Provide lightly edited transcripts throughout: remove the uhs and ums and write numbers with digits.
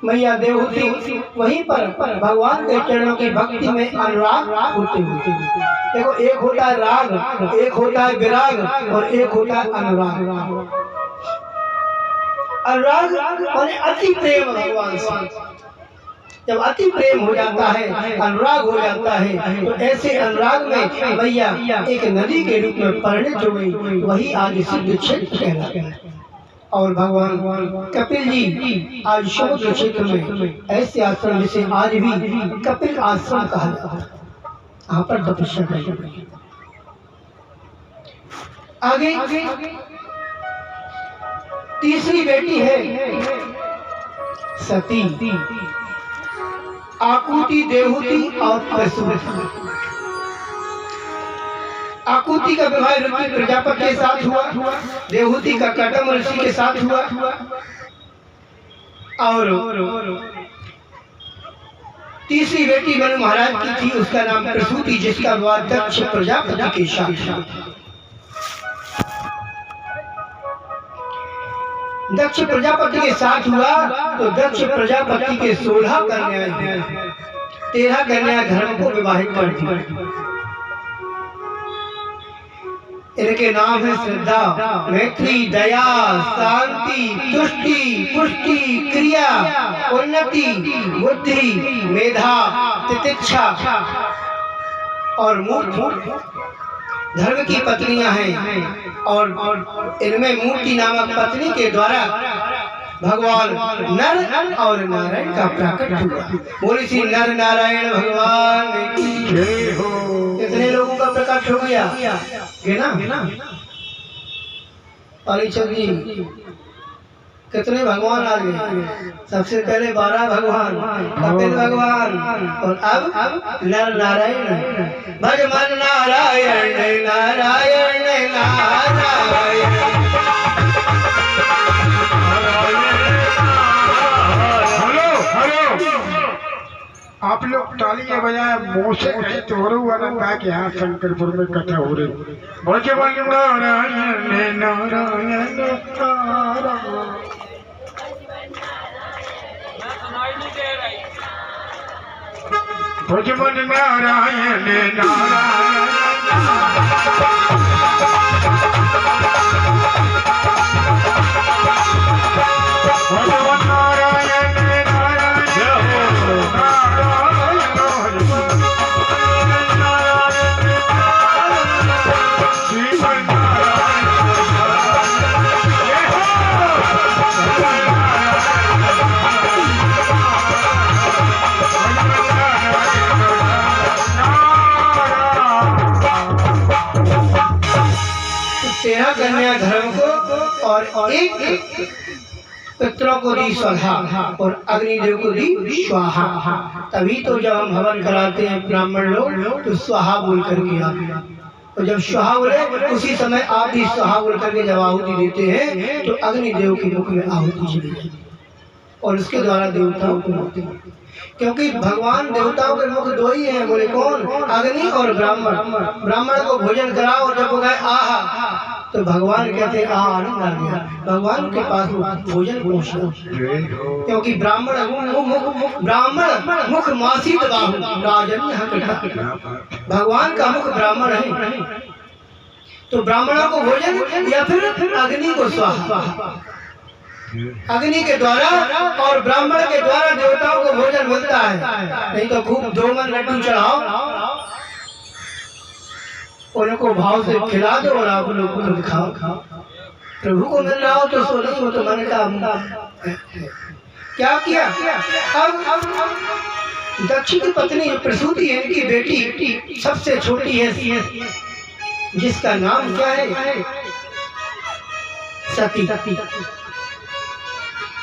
मैया देवहूति वहीं पर भगवान के चरणों की भक्ति में अनुराग होते हुए। देखो, एक होता है राग, एक होता है विराग और एक होता है अनुराग। अनुराग माने अति प्रेम भगवान से। जब अति प्रेम हो जाता है, अनुराग हो जाता है, तो ऐसे अनुराग में मैया एक नदी के रूप में परिणित हो गई। वही आज सिद्ध क्षेत्र कहलाता है। और भगवान कपिल जी आज समुद्र क्षेत्र में ऐसे आश्रम जिसे आज भी कपिल आश्रम कहा जाता है, यहाँ पर तपस्या करते हैं। आगे तीसरी बेटी है सती, आकुति, देवहूति और प्रसूति। आकुति का विवाह ऋषि प्रजापति के साथ हुआ, देवहूति का कटम ऋषि के साथ हुआ और तीसरी बेटी मनु महाराज की थी, उसका नाम प्रसूति, जिसका विवाह दक्ष प्रजापति के साथ। दक्ष प्रजापति के साथ हुआ तो दक्ष प्रजापति के 16 कन्याएं हैं, 13 कन्याएं धर्म को विवाहित कर दी। इनके नाम है श्रद्धा, मैत्री, दया, शांति, तुष्टि, पुष्टि, क्रिया, उन्नति, बुद्धि, मेधा, तितिक्षा और मूर्ति। धर्म की पत्नियां हैं और इनमें मूर्ति नामक पत्नी के द्वारा भगवान नर और नारायण का प्रकट हुआ। बोली सी नर नारायण भगवान की जय हो। कितने लोगों का प्रकट हो गया गिना? पालीचंद जी, कितने भगवान आ गए? सबसे पहले 12 भगवान, कपिल भगवान और अब नर नारायण। भज मन नारायण नारायण नारायण। हेलो, आप लोग तालियां बजाए मुँह से कहीं तो हो रहा है कि यहाँ शंकरपुर में कथा हो रही। भज मन नारायण नारायण नारायण। भज मन नारायण नारायण। कन्या धर्म को और एक पितरों को दी स्वाहा और अग्निदेव को दी स्वाहा। तभी तो जब हम हवन कराते हैं ब्राह्मण लोग तो स्वाहा बोल करके आते, तो जब स्वाहा बोले उसी समय आप भी स्वाहा बोल करके जब आहुति देते हैं तो अग्निदेव के मुख में आहुति चली जाती है और उसके द्वारा देवताओं को मुक्ति मिलती है। क्योंकि भगवान देवताओं के मुख 2 ही हैं, बोले कौन? अग्नि और ब्राह्मण। ब्राह्मण को भोजन कराओ और जब वो गए आहा तो भगवान कहते हैं आनंद आ गया, भगवान के पास भोजन पहुंचना। क्योंकि ब्राह्मण मुख मासित बाहु राजन, भगवान का मुख ब्राह्मण है। तो ब्राह्मणों को भोजन या फिर अग्नि को स्वाहा, अग्नि के द्वारा और ब्राह्मण के द्वारा देवताओं को भोजन मिलता है। नहीं तो खूब 2 मन लड्डू चढ़ाओ, उनको भाव से खिला दो और आप लोग खुद खाओ। प्रभु को मिल रहा हो तो सो नहीं हो तो मन का क्या किया। अब दक्ष की पत्नी प्रसूति है, इनकी बेटी सबसे छोटी है, जिसका नाम क्या है? सती।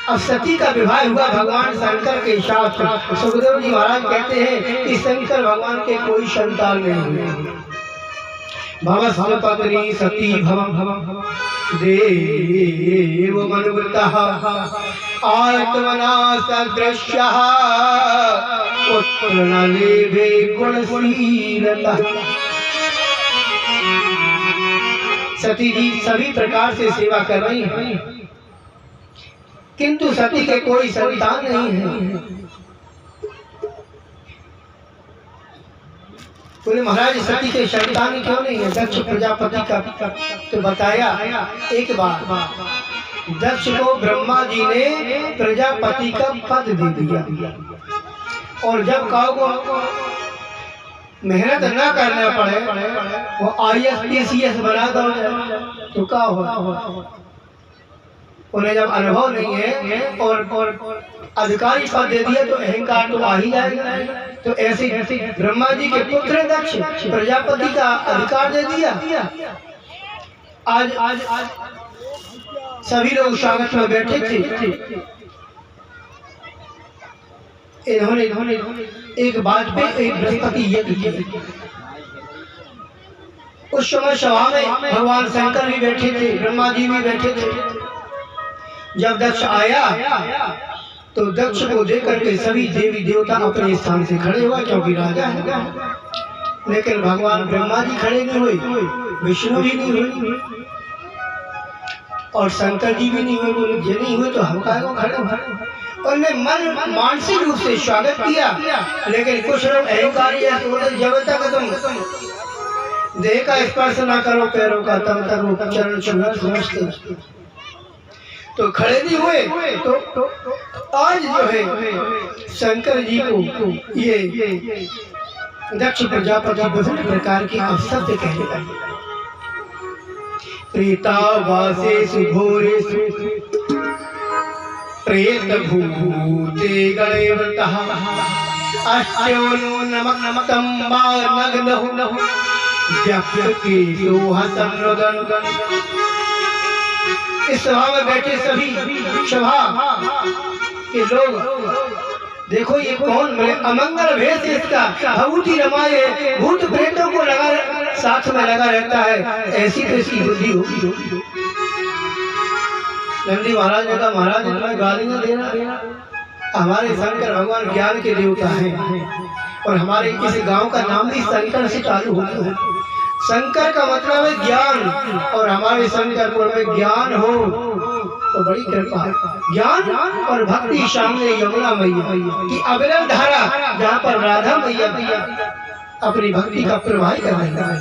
अब सती का विवाह हुआ भगवान शंकर के साथ। सुखदेव जी महाराज कहते हैं कि शंकर भगवान के कोई संतान नहीं हुए। भव पत्नी सती भव देव मनुवृतः आत्मना सदृश्यः पुत्र न लेभे गुणशीलतः। सती जी सभी प्रकार से सेवा कर रही हैं। किंतु सती के कोई संतान नहीं है। बोले महाराज सती के संतान क्यों नहीं है? दक्ष प्रजापति का तो बताया। एक बार दक्ष को ब्रह्मा जी ने प्रजापति का पद दे दिया, और जब काऊ को मेहनत न करना पड़े, वो IAS बना दो तो क्या हो? उन्हें जब अनुभव नहीं है और अधिकारी पद दे दिया तो अहंकार तो आ ही जाएगा। तो ऐसे ब्रह्मा जी के पुत्र दक्ष प्रजापति का अधिकार दे दिया। आज सभी लोग स्वागत में बैठे थे। इन्होंने एक बात पे एक बृहस्पति यज्ञ किया। उस समय सभा में भगवान शंकर भी बैठे थे, ब्रह्मा जी भी बैठे थे। जब दक्ष आया तो दक्ष को देख करके सभी देवी देवता अपने स्थान से खड़े हुआ, क्योंकि राजा है। लेकिन भगवान ब्रह्मा जी खड़े नहीं हुए, विष्णु भी नहीं हुए और शंकर जी भी नहीं हुए। बोले ये नहीं हुए तो हम काहे खड़े हुए? उनने मन मानसिक रूप से स्वागत किया। लेकिन कुछ लोग अहंकारी जब तक तुम देह का स्पर्श ना करो पैरों का, तब तक वो चरण छूना समझते तो खड़े नहीं हुए। तो आज जो है शंकर जी को ये दक्ष प्रजापति विभिन्न प्रकार के अवसर कहने लगे। प्रेतावासेषु भूरेषु प्रेत भूते गणेवतः अष्टयो नमकं नग्नः व्यक्तिकेशो हसन्नुदन्। इस सभा में बैठे सभी सभा के लोग देखो ये कौन? बोले अमंगल भेष इसका, भभूति रमाए भूत प्रेतों को लगा साथ में लगा रहता है, ऐसी तो इसकी बुद्धि होगी। नंदी महाराज ने कहा महाराज इतना गालियां देना, हमारे शंकर भगवान ज्ञान के देवता हैं और हमारे इस गांव का नाम भी शंकर से चालू होता है। शंकर का मतलब है ज्ञान, और हमारे शंकरपुर में ज्ञान हो तो बड़ी कृपा। ज्ञान और भक्ति सामने यमुना मैया की अविरल धारा, जहाँ पर राधा मैया अपनी भक्ति का प्रवाह कर रही है।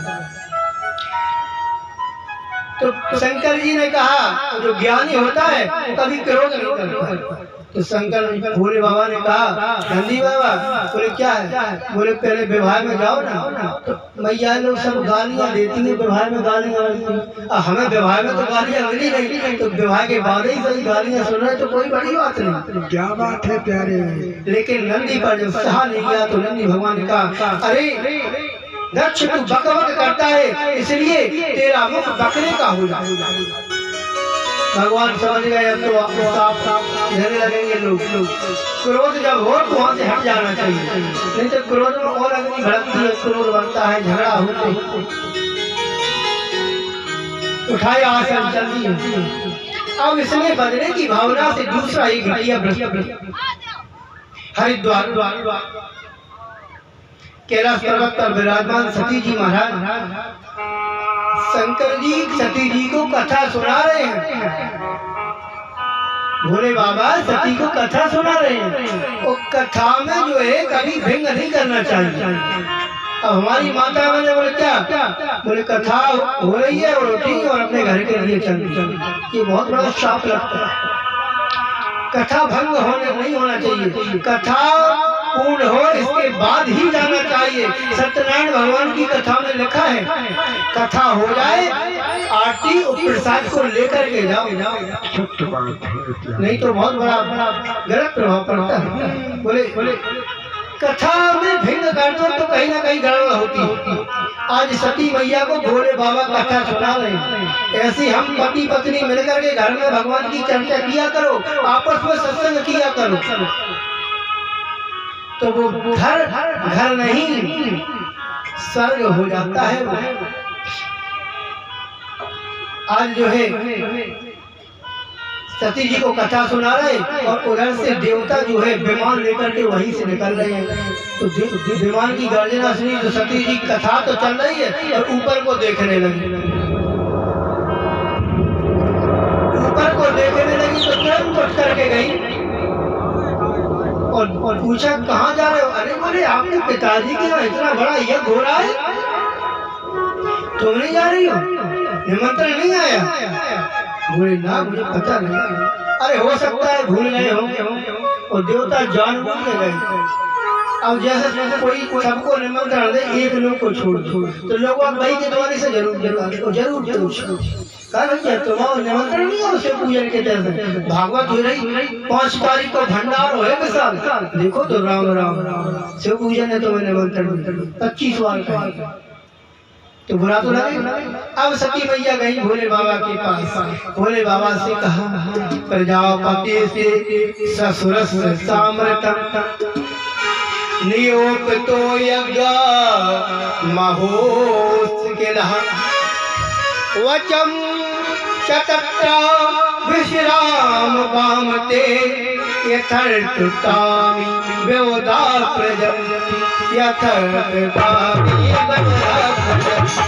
तो शंकर जी ने कहा जो ज्ञानी होता है वो कभी क्रोध नहीं करता। तो शंकर भोले बाबा ने कहा नंदी बाबा, बोले क्या है? बोले पहले विवाह में जाओ ना। तो मैया लोग सब गालियां देती है, विवाह में गालियां मिलती, हमें विवाह में तो गालियां मिली नहीं, तो विवाह के बाद ही सही गालियां सुन रहे तो कोई बड़ी बात नहीं। क्या बात है प्यारे। लेकिन नंदी पर जब सहा नहीं गया तो नंदी भगवान ने कहा अरे दक्ष तू बकबक करता है, इसलिए तेरा मुख बकरे का हो जाए। भगवान समझ गए अब तो साफ झगड़ने लगेंगे लोग। क्रोध जब हो तो वहां से हट जाना चाहिए, नहीं तो क्रोध में और अग्नि भड़कती है, क्रोध बनता है, झगड़ा होते उठाए आसन चलती है। अब इसमें बदले की भावना से दूसरा एक घटिया हरिद्वार कैलाश पर्वत पर विराजमान सती जी महाराज शंकर जी सती जी को कथा सुना रहे हैं। भोले बाबा सती को कथा सुना रहे हैं, और कथा में जो है कभी भिंग नहीं करना चाहिए। अब हमारी माता मैंने बोले क्या? बोले कथा हो रही है और रोटी और अपने घर के लिए चल। ये बहुत बड़ा शाप लगता है। कथा भंग होने नहीं होना चाहिए, कथा पूर्ण हो इसके बाद ही जाना चाहिए। सत्यनारायण भगवान की कथा में लिखा है कथा हो जाए आरती और प्रसाद को लेकर के जाओ, नहीं तो बहुत बड़ा गलत प्रभाव पड़ता है। बोले कथा में भिंग कर दो तो कहीं ना कहीं गड़बड़ होती। आज सती मैया को भोले बाबा कथा सुना रहे हैं। ऐसी हम पति पत्नी मिलकर के घर में भगवान की चर्चा किया करो, आपस में सत्संग किया करो, तो वो घर नहीं स्वर्ग हो जाता है। आज जो है सती जी को कथा सुना रहे और उधर से देवता जो है विमान लेकर के वहीं से निकल रहे हैं। तो विमान की गर्जना सुनी तो सती जी कथा तो चल रही है और ऊपर को देखने लगी। ऊपर को देखने लगी तो तुरंत लौट करके गई और पूछा कहाँ जा रहे हो? अरे बोले आपके पिताजी के यहाँ इतना बड़ा यज्ञ हो रहा है, तुम नहीं जा रही हो? निमंत्रण नहीं आया? बोले ना मुझे पता नहीं। अरे हो सकता है भूल गए हो और देवता जानबूझ के गए। अब जैसे कोई सबको निमंत्रण दे, एक लोग को छोड़ तो लोग भाई के द्वारे से जरूर कहा भैया तुम्हारा निमंत्रण नहीं है उसे पूजन के जैसे भागवत हो रही 5 तारीख को भंडार हो विशाल, देखो तो राम राम शिव पूजन है तुम्हें निमंत्रण 25 बार का, तो बुरा तो लगे। अब सती मैया गई भोले बाबा के पास, भोले बाबा से कहा प्रजापति से ससुर सामृत नियोक्तो यज्ञ महोत्स के वचम चतत्रा विश्राम वामते यथर्थतामि व्यवदा प्रजन्ति यथर्थतामि व्यवदा प्रजन्ति।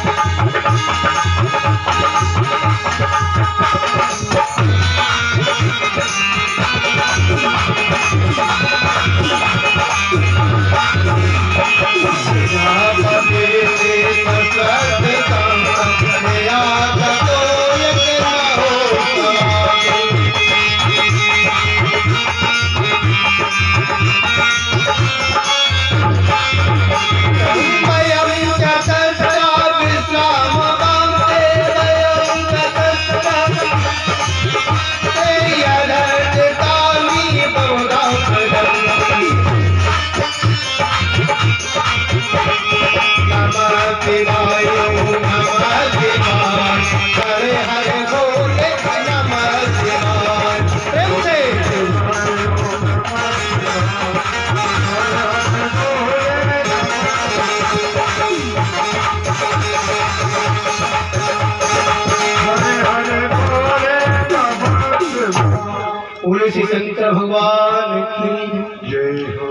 शंकर भगवान की जय हो।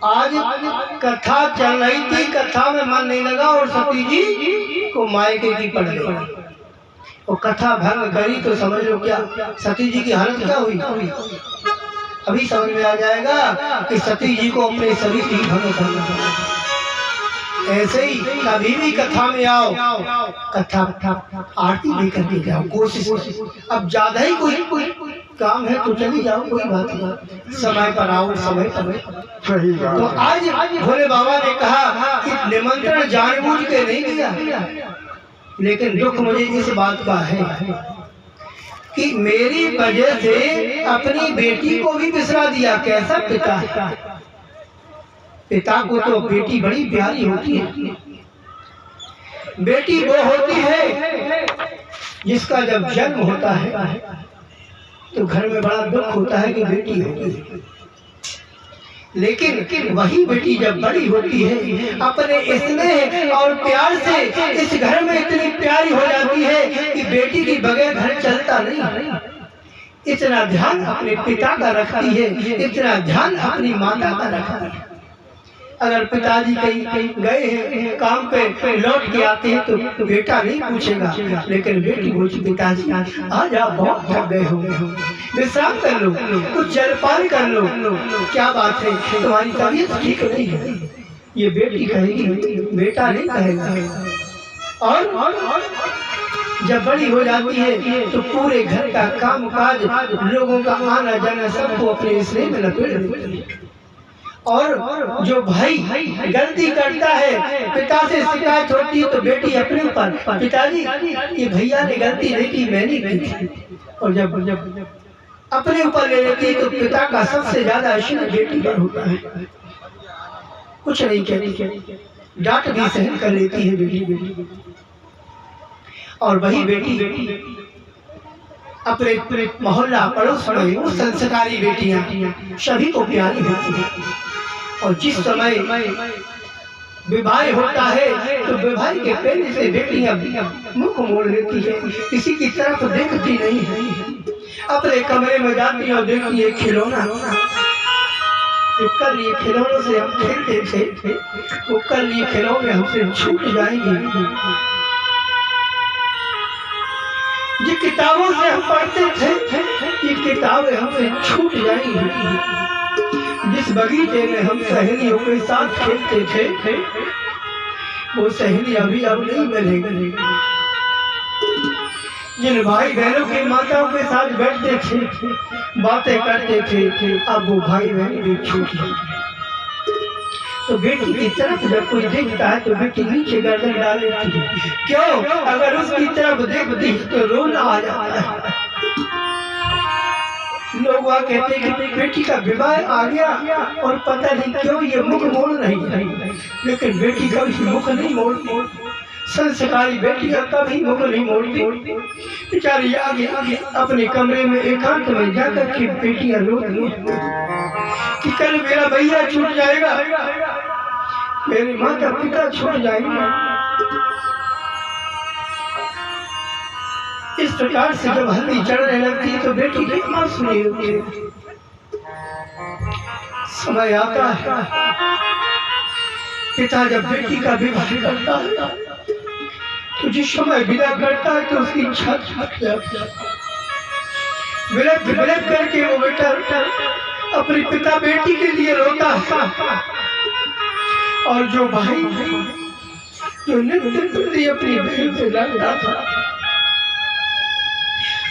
आज कथा चल रही थी, कथा में मन नहीं लगा और सती जी को मायके की पड़ गई और कथा भंग करी तो समझ लो क्या सती जी की हालत क्या हुई। अभी समझ में आ जाएगा कि सती जी को अपने शरीर की भंग करना। ऐसे ही कभी भी कथा में आओ, कथा आरती भी करके जाओ, कोशिश। अब ज्यादा ही कोई काम है तो चली जाओ, कोई बात नहीं, समय पर आओ, समय सही। तो आज भोले बाबा ने कहा कि निमंत्रण जानबूझ के नहीं दिया, लेकिन दुख मुझे इस बात का है कि मेरी वजह से अपनी बेटी को भी बिसरा दिया। कैसा पिता, पिता को तो बेटी बड़ी प्यारी होती है। बेटी वो होती है जिसका जब जन्म होता है तो घर में बड़ा दुख होता है कि बेटी होती है, लेकिन वही बेटी जब बड़ी होती है अपने स्नेह और प्यार से इस घर में इतनी प्यारी हो जाती है कि बेटी के बगैर घर चलता नहीं। इतना ध्यान अपने पिता का रखती है, इतना ध्यान अपनी माता का रखती है। अगर पिताजी कहीं गए हैं काम पे, लौट के आते हैं तो बेटा नहीं पूछेगा, लेकिन बेटी पूछे पिताजी आज आप बहुत थक गए हो, विश्राम कर लो, कुछ जलपान कर लो, क्या बात है तुम्हारी तबीयत ठीक नहीं है। ये बेटी कहेगी, बेटा नहीं कहेगा। और जब बड़ी हो जाती है तो पूरे घर का काम काज, लोगों का आना जाना सबको अपने स्नेह में लपेट देती है। और जो भाई गलती करता है, पिता से शिकायत होती है तो बेटी अपने ऊपर, पिताजी ये भैया ने गलती नहीं की, मैंने की थी। और जब अपने ऊपर ले लेती है तो पिता का सबसे ज्यादा आशीर्वाद बेटी पर होता है। कुछ नहीं कहती, डांट भी सहन कर लेती है बेटी। और वही बेटी अपने मोहल्ला पड़ोस में वो संस्कारी बेटियां सभी को प्यारी होती है। और जिस समय विवाह होता है तो विवाह के पहले से बेटियां मुख मोड़ लेती है, किसी की तरफ देखती नहीं है। अपने कमरे में जाती है और देखती है खिलौना, कल ये खिलौनों से हम खेलते थे, वो कल ये खिलौने हमसे छूट जाएंगे। ये किताबों से हम पढ़ते थे, ये किताबें हमसे छूट जाएंगी। जिस बगीचे में हम सहेलियों के साथ खेलते थे, वो सहेली अभी अब नहीं मिलेगी। जिन भाई बहनों की माताओं के साथ बैठते थे, बातें करते थे, अब वो भाई बहन भी छूट गए। तो बेटी की तरफ जब कोई देखता है तो बेटी नीचे गर्दन डाल लेती है। क्यों? अगर उसकी तरफ देखती तो रोना आ जाता है। लोग वह कहते हैं कि बेटी का विवाह आ गया और पता नहीं क्यों ये मुख मोड़ नहीं है, लेकिन बेटी कभी मुख नहीं मोड़ती। संस्कारी बेटियां कभी मुख नहीं मोड़ती। बेचारी आगे अपने कमरे में एकांत में जाकर के बेटियां रोती हैं कि कल मेरा भैया छूट जाएगा, मेरे माता पिता छूट जाएंगे। इस प्रकार से जब हल्दी चढ़ने लगती है तो बेटी की आंसू नहीं होती। समय आता है, पिता जब बेटी का विवाह करता है तो जिस समय विदा करता है तो उसकी इच्छा विलप करके वो बेटा अपने पिता बेटी के लिए रोता है। और जो भाई जो नित्य प्रति अपनी बहन से लड़ता था,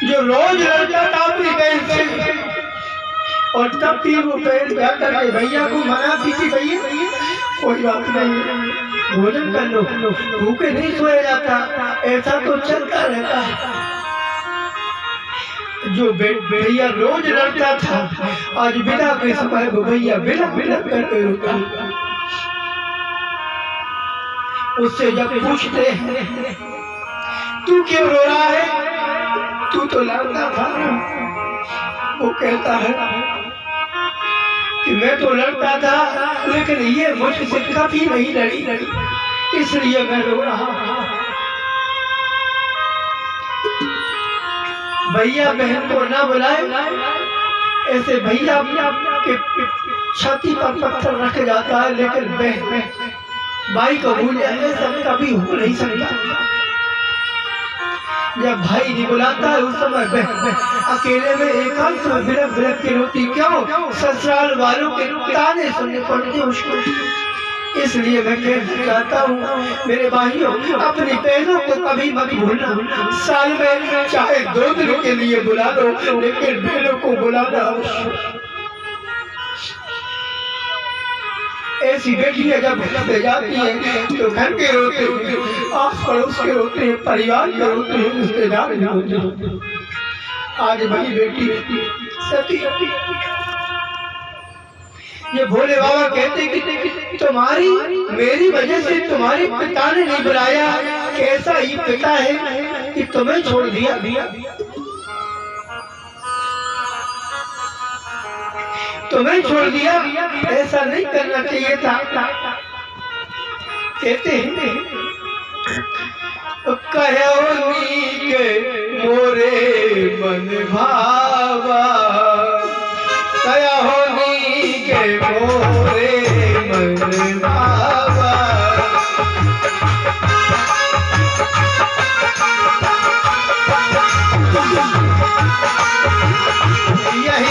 जो रोज लड़ता था अपनी बहन से, और तब भी वो बहन जाकर के भैया को मनाती थी, भैया कोई बात नहीं, भोजन कर लो, भूखे नहीं सोया जाता, ऐसा तो चलता रहता है। जो भैया रोज लड़ता था, आज विदा के समय वो भैया बिलक करके रुका। उससे जब पूछते हैं तू क्यों रो रहा है, तू तो लड़ता था, वो कहता है कि मैं तो लड़ता था लेकिन ये मुझसे कभी नहीं लड़ी, इसलिए मैं रो रहा हूं। भैया बहन को ना बुलाए, ऐसे भैया के छाती पर पत्थर रख जाता है, लेकिन बहन भाई को भूल जाए ऐसा कभी हो नहीं सकता। जब भाई नहीं बुलाता है उस समय बहन अकेले में एकांत में बिलक के रोती। क्यों? ससुराल वालों के ताने सुनने पड़ते उसको। इसलिए मैं कहना चाहता हूँ मेरे भाइयों, अपनी बहनों को कभी मत भूलना। साल में चाहे 2 दिन के लिए बुला लो, लेकिन बहनों को बुलाना। ऐसी बेटियां जब घर जाती है तो घर के रोते हैं, आस पड़ोस के रोते हैं, परिवार के रोते हैं, रिश्तेदार के रोते हैं। आज वही बेटी सती, ये भोले बाबा कहते कि तुम्हारी मेरी वजह से तुम्हारे पिता ने नहीं बुलाया, कैसा ही पिता है कि तुम्हें छोड़ दिया। तुम्हें छोड़ दिया, ऐसा नहीं करना चाहिए था। कहते हैं कहो नीक मोरे मन भावा, कहो नीक मोरे मन भावा। यही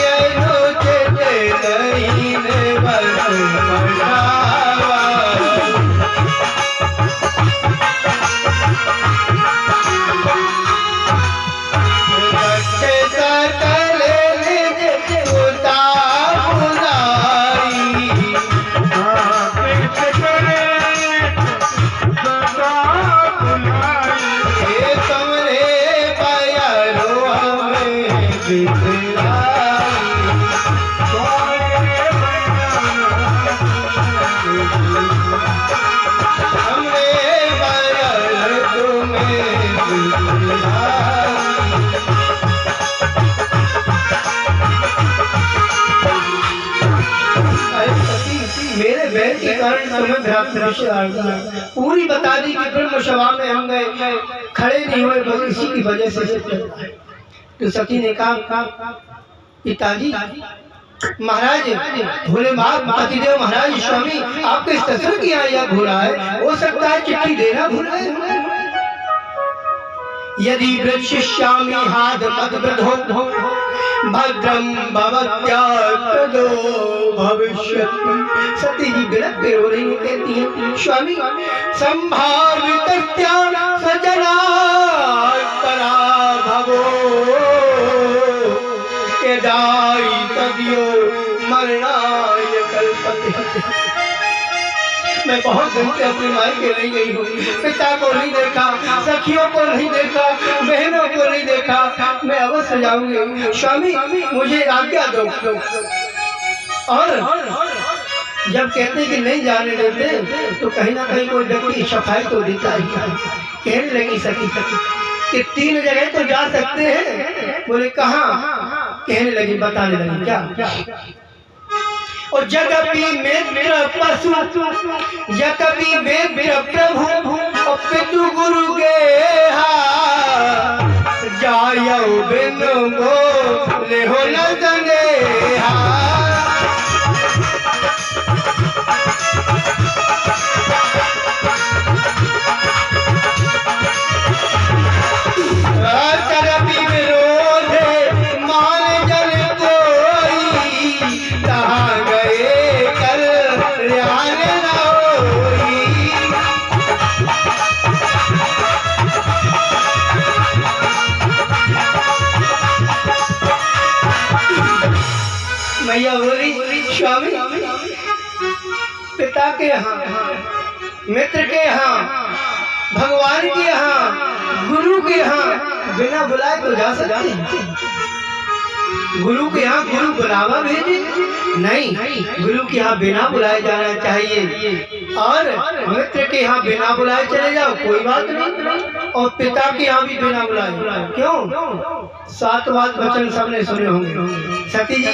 पूरी बता दी कि ब्रह्म सभा में हम गए, खड़े नहीं हुए, बस इसी की वजह से। तो सती ने कहा पिताजी महाराज, भोले पतिदेव महाराज स्वामी आपके ससुर की यहाँ यह भूला है, हो सकता है चिट्ठी देना भूला है। यदि वृक्षिष्यामि हाद मद्वृधो भद्रम भवत्यात्तदो भविष्यति। सती जी बिलख के रो रही कहती है, स्वामी संभावितस्या सजना पराभवो यदाई तद्यो मरणाय कल्पते। मैं बहुत दिन से अपनी माई के नहीं गई हूँ, पिता को नहीं देखा, सखियों को नहीं देखा, बहनों को नहीं देखा, मैं अवश्य जाऊंगी। स्वामी मुझे आज्ञा दो। और जब कहते कि नहीं जाने देते तो कहीं ना कहीं कोई व्यक्ति सफाई तो देता ही। कहने लगी सखी कि 3 जगह तो जा सकते हैं। बोले कहाँ? कहने लगी, बताने लगी क्या? और जगपी मित्र पशु जगपी मित्र प्रभु और पितु गुरु के जायो बिनु गो ले हो न संदेहा। मैया बोली, स्वामी पिता के यहाँ, मित्र के यहाँ, भगवान के यहाँ, गुरु के यहाँ बिना बुलाए तो जा सकते हैं? गुरु के यहाँ गुरु बुलावा भेजे नहीं, गुरु के यहाँ बिना बुलाए जाना चाहिए। और मित्र के यहाँ बिना बुलाए चले जाओ कोई बात नहीं, और पिता के यहाँ भी बिना बुलाए। क्यों? 7 बात वचन सबने सुने होंगे। सती जी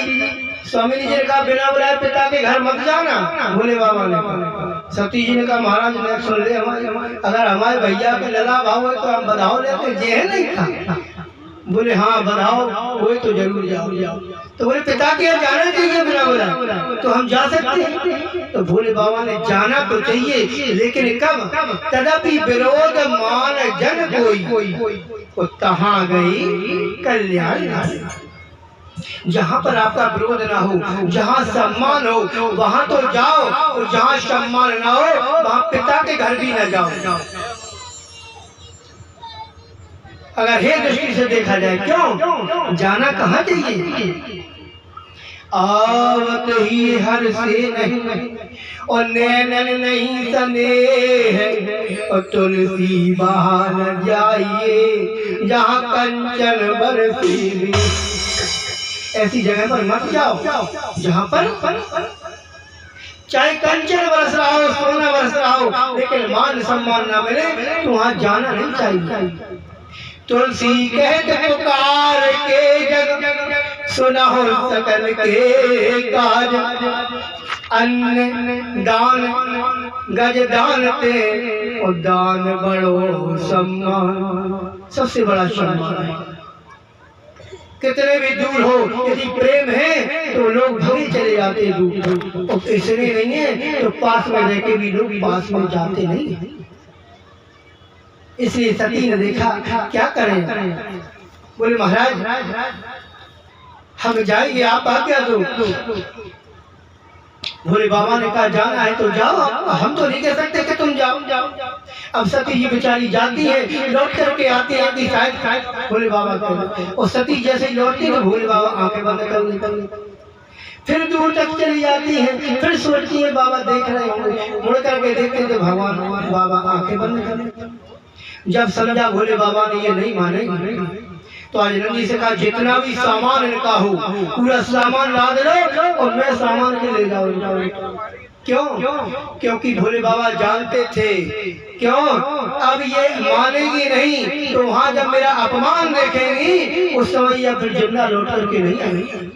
स्वामी जी ने कहा बिना बुलाए पिता के घर मत जाना। भोले बाबा ने सती जी ने कहा महाराज ने सुन ले, अगर हमारे भैया के लला भाव है तो हम बधाओ लेते जे है नहीं खा। बोले हाँ बधाओ वही तो जरूर जाओ। तो बोले पिता के यहाँ जाना चाहिए बिना बुलाए, तो हम जा सकते हैं। तो भोले बाबा ने जाना तो चाहिए, लेकिन कब? तदपि विरोध मान जन कोई तहाँ गई कल्याण। जहाँ पर आपका विरोध ना हो, जहाँ सम्मान हो वहाँ तो जाओ, और जहाँ सम्मान ना हो वहाँ पिता के घर भी न जाओ। अगर हे दृष्टि से देखा जाए, क्यों जाना कहाँ चाहिए? आवत ही हर से नहीं और नैनन नहीं सनेह, और तुलसी बहा न जाइए जहाँ कंचन बरसी। ऐसी जगह पर मत जाओ जहाँ पर चाहे कंचन बरस रहा हो, सोना बरस रहा हो, लेकिन मान सम्मान ना मिले तो वहाँ जाना नहीं चाहिए। तुलसी कहत पुकार के जग सुना हो सकल के काज, अन्न दान गज दान ते और दान बड़ो सम्मान। सबसे बड़ा सम्मान है। कितने भी दूर हो, यदि प्रेम है तो लोग भागे चले जाते दूर, और इसलिए नहीं है तो पास में रह के भी लोग पास में जाते नहीं। इसलिए सती ने देखा क्या करें। बोले महाराज हम जाएंगे, आप आज्ञा दो। भोले बाबा ने कहा जाना है तो जाओ, हम तो नहीं कह सकते कि तुम जाओ। अब सती जी बेचारी जाती है, लौट करके आती है शायद भोले बाबा को, और सती जैसे ही लौटती तो भोले बाबा आंखें बंद कर लेते, फिर दूर तक चली जाती है, फिर सोचती है बाबा देख रहे होंगे, मुड़ करके देखते तो भगवान बाबा आंखें बंद कर लेते। जब समझा भोले बाबा ने ये नहीं मानेंगे तो आज नंदी से कहा जितना भी सामान इनका हो पूरा सामान लाद लो और मैं सामान के ले जाऊँ। क्यों? क्योंकि भोले बाबा जानते थे, क्यों अब ये मानेगी नहीं तो वहाँ जब मेरा अपमान देखेंगी उस समय या फिर जिंदा लौट करके नहीं आएगी।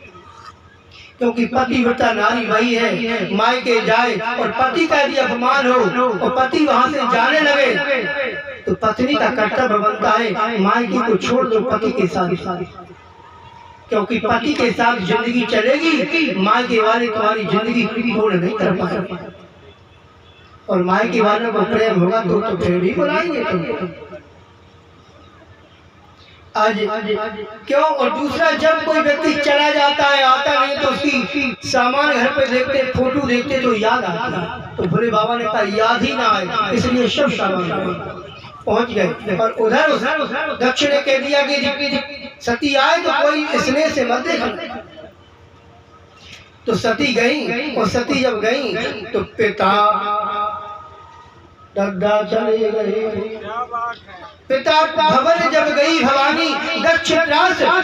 क्योंकि पतिव्रता नारी वही है, माई के जाए और पति का यदि अपमान हो और पति वहाँ से जाने लगे तो पत्नी का कर्तव्य बनता है मायके को छोड़ दो पति के साथ, क्योंकि पति के साथ जिंदगी चलेगी, मायके वाले तुम्हारी जिंदगी पूर्ण नहीं कर पाए, और मायके वालों को प्रेम होगा तो फिर भी बुलाएंगे तुमको। आज क्यों? और दूसरा, जब कोई व्यक्ति चला जाता है, आता नहीं, तो उसकी सामान घर पे देखते, फोटो देखते तो याद आता है। तो भोले बाबा ने कहा याद ही ना आए, इसलिए सब सामान पहुंच गए। और उधर दक्ष ने कह दिया कि सती आए तो कोई स्नेह से मत देखना। तो सती गई, और सती जब गई तो पिता दद्दा चले गए। पिता भवन जब गई भवानी, दक्ष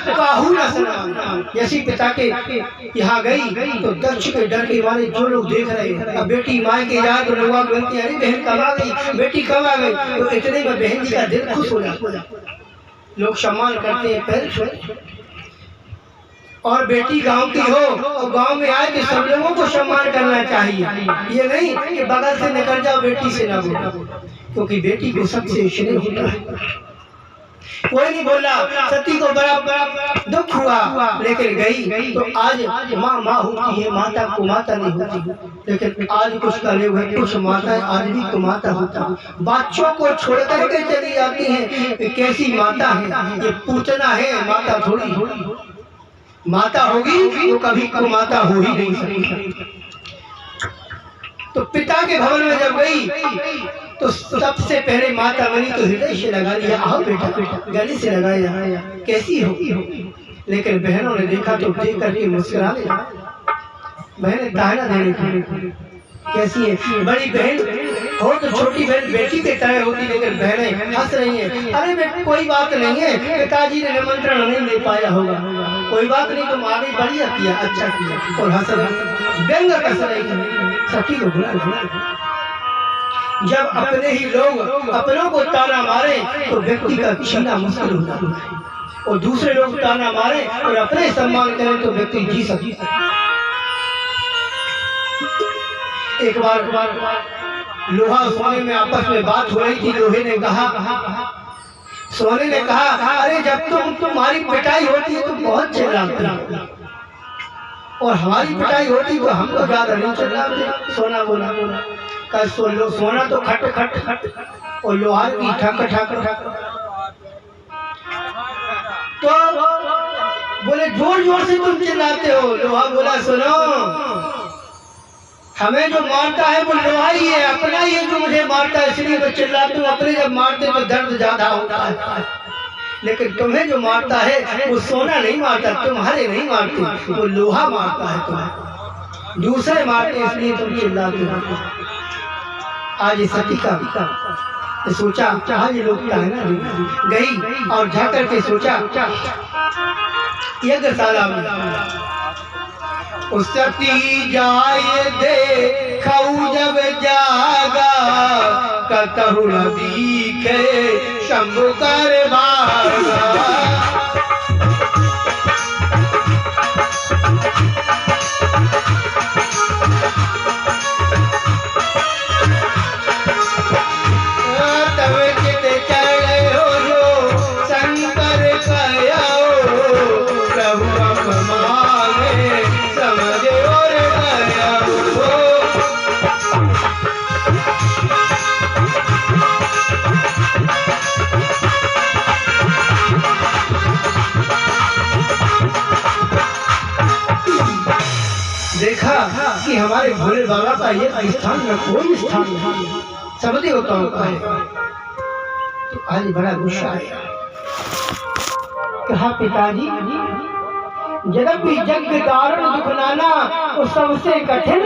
काहू न सना। जैसी पिता के यहाँ गई तो दक्ष के डर के मारे जो लोग देख रहे हैं, अब बेटी माँ के जाए तो लोग बोलते हैं अरे बहन कब आ गई, बेटी कब आ गई। तो इतने में बहन जी का दिल खुश हो जाता, लोग सम्मान करते हैं, पैर छूते। और बेटी गांव की हो और गांव में आए तो सब लोगों को सम्मान करना चाहिए। ये नहीं कि बगल से निकल जाओ, बेटी से ना बोलो, क्योंकि बेटी को सबसे स्नेह होता है। कोई नहीं बोला, सती को बड़ा दुख हुआ, लेकिन गई। तो आज माँ माँ होती है, माता को माता नहीं होती। लेकिन आज कुछ करे हुए कुछ माताएं आज भी को माता होता, बच्चों को छोड़ करके चली जाती हैं। कैसी माता है ये? पूतना है, माता थोड़ी। माता होगी तो कभी को माता हो ही नहीं सकती। तो पिता के भवन में जब गई तो सबसे पहले माता बनी तो हृदय से लगा लिया, आओ बेटा, गले से लगाया, कैसी हो? लेकिन बहनों ने देखा तो देख करके मुस्कुरा लिया। बहनें ताना देने की, कैसी है? बड़ी बहन हो तो छोटी बहन बेटी के तरह होती, लेकिन बहनें हंस रही हैं। अरे बेटा कोई बात नहीं है, पिताजी ने निमंत्रण नहीं दे पाया होगा, कोई बात नहीं, तुम आगे बढ़िया किया, अच्छा किया। और हंस व्यंग कस रही सखी को बुला। जब अपने ही लोग अपनों को ताना मारे तो व्यक्ति का जीना मुश्किल हो जाता है, और दूसरे लोग ताना मारे और अपने सम्मान करें तो व्यक्ति जी सकता है। एक बार लोहा सोने में आपस में बात हो रही थी। लोहे ने कहा, सोने ने कहा अरे जब तुम्हारी पिटाई होती है तो बहुत चिल्लाते, और हमारी पिटाई होती तो हम तो ज्यादा नहीं चिल्लाते। सोना बोला कल सोना तो खट खट खट और लोहार की ठक ठक ठक। तो बोले जोर जोर से तुम चिल्लाते हो। लोहा बोला सुनो, हमें जो मारता है वो लोहा ही है, अपना ही है जो मुझे मारता है, इसलिए तो चिल्लाते हूँ। अपने जब मारते तो दर्द ज्यादा होता है, लेकिन तुम्हें जो मारता है वो सोना नहीं मारता, तुम्हारे नहीं मारते, वो लोहा मारता है तुम्हें, दूसरे मारते इसलिए तुम चिल्लाते हो। आज सती का सोचा, चाहे ये लोग कहना गई और जा करके सोचा यज्ञशाला में उस सती जाए देखऊ जब जागा, कतहु न दिखे शंभु कर भागा। देखा कि हमारे भोले बाबा का ये स्थान न कोई स्थान नहीं, सब देवताओं का है। तो आज बड़ा गुस्सा आया, कहा पिताजी यद्यपि यज्ञ कारण दुख नाना, वो सबसे कठिन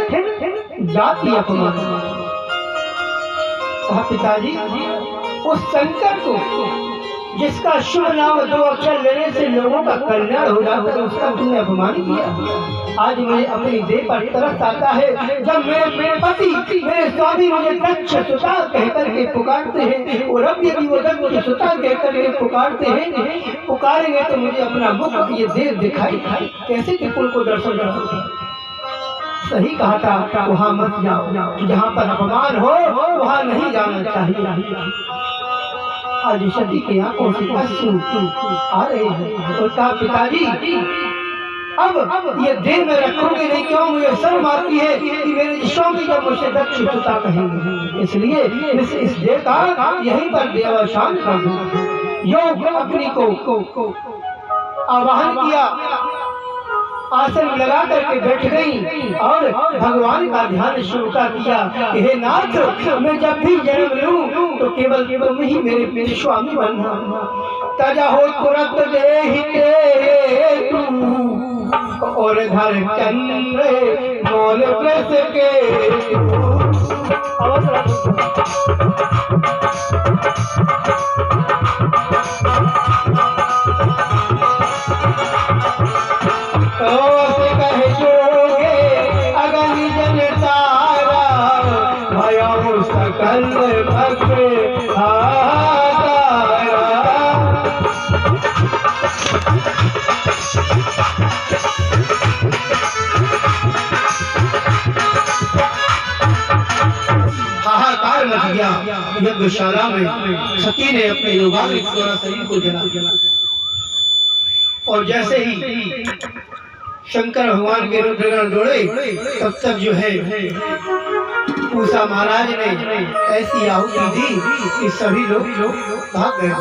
जाति अपमान। कहा पिताजी उस शंकर को जिसका शुभ नाम दो अक्षर लेने से लोगों का कल्याण हो जाता है, उसका तुमने अपमान किया। आज मुझे अपनी देह पर तरस आता है, जब मेरे पति मेरे स्वामी मुझे दक्ष सुता कहकर के पुकारते हैं, और अब यदि वो दक्ष सुता कहकर के पुकारते हैं, पुकारेंगे तो मुझे अपना मुख ये देह दिखाई कैसे त्रिपुर को दर्शन कर सकता। सही कहा था, वहाँ मत जाओ, जहाँ पर अपमान हो वहाँ नहीं जाना चाहिए। आज सती की आंखों से अश्रु आ रहे हैं, और कहा पिताजी अब ये देह में रखोगे नहीं, क्यों? मुझे शर्म आती है कि मेरे स्वामी जब मुझे दक्ष सुता कहेंगे, इसलिए इस देह का यहीं पर देवावसान कर दूं। योग अग्नि को आवाहन किया, आसन लगा करके बैठ गई और भगवान का ध्यान शुरू कर दिया। हे नाथ, मैं जब भी जन्म लूं तो केवल तुम ही मेरे स्वामी बनना। तजा हो तुरंत देहिते तू और धर चंद्र मोल ब्रस के सकल भक्त हाहाकार मच गया यज्ञशाला में। सती ने अपने योगाग्नि द्वारा शरीर को जला और जैसे ही शंकर भगवान के रुद्रगण दौड़े तब तक जो है पूसा महाराज ने ऐसी आहुति दी कि सभी लोग भाग गए।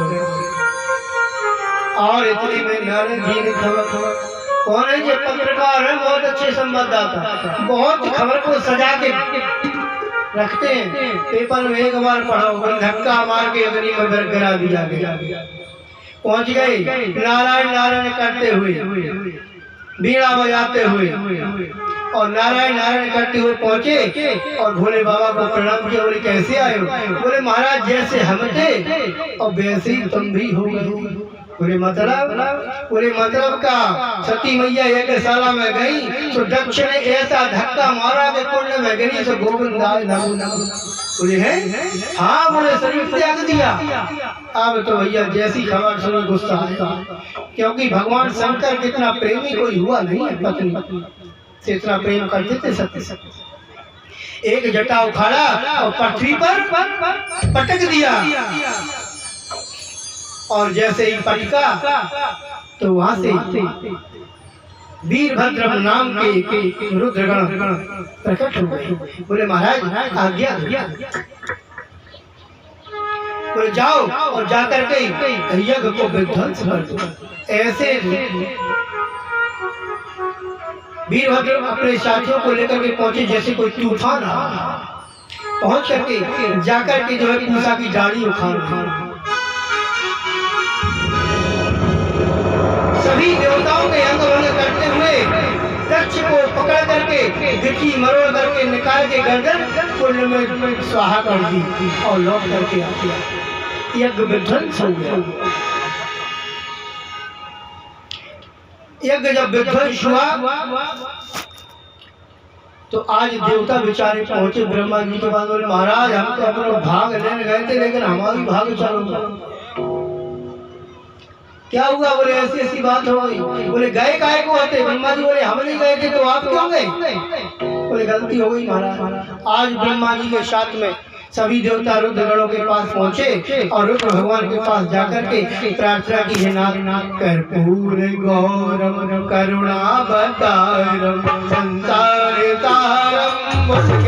और इतने में नारद जी ने खबर, कौन है जो पत्रकार है, बहुत अच्छे संवाददाता, बहुत खबर को सजा के रखते हैं। पेपर में एक बार पढ़ा, धक्का मार के अग्नि में गिरा दिया गया। पहुंच गए नारायण नारायण करते हुए, बीड़ा बजाते हुए और नारायण नारायण करते हुए पहुंचे और भोले बाबा को प्रणाम किया। बोले कैसे आए हो? बोले महाराज जैसे हम थे और वैसे ही तुम भी हो गए। बोले मतलब का सती मैया यज्ञशाला में गई तो दक्ष ने ऐसा धक्का मारा कि कुंड में गिरी तो गोविंद आए नमो नमः। बोले है हाँ, बोले शरीर त्याग दिया। अब तो भैया जैसी खबर सुनी गुस्सा आया, क्योंकि भगवान शंकर कितना प्रेमी कोई हुआ नहीं है, पत्नी से इतना प्रेम करते थे सत्य। एक जटा उखाड़ा और पृथ्वी पर पटक दिया और जैसे ही पटका तो वहां से वीरभद्र नाम के रुद्रगण प्रकट हो गए। बोले महाराज आज्ञा। बोले जाओ और जाकर के यज्ञ को विध्वंस कर दो। ऐसे वीरभद्र अपने साथियों को लेकर के पहुंचे जैसे कोई तूफान आ। पहुंच करके जाकर के जो है पूसा की डाली उखाड़ सभी देवताओं के अंग भंग करते हुए दक्ष को पकड़ करके गिट्टी मरोड़ करके निकाल के गर्दन कुंड में स्वाहा कर दी और लौट करके आ गया। यज्ञ विध्वंस हो गया। यज्ञ जब विध्वंस हुआ तो आज देवता बेचारे पहुंचे ब्रह्मा जी के पास। बोले महाराज हम तो अपना भाग लेने गए थे लेकिन हमारी भाग चालू क्या हुआ? बोले ऐसी ऐसी बात हो गई। बोले गए काहे को होते? ब्रह्मा जी बोले हम नहीं गए थे तो आप क्यों गए? बोले गलती हो गई महाराज। आज ब्रह्मा जी के साथ में सभी देवता रुद्रगणों के पास पहुंचे और रुद्र भगवान के पास जाकर के प्रार्थना की है, नाथ कर्पूर गौरम करुणावतारम संसार तारम मुझे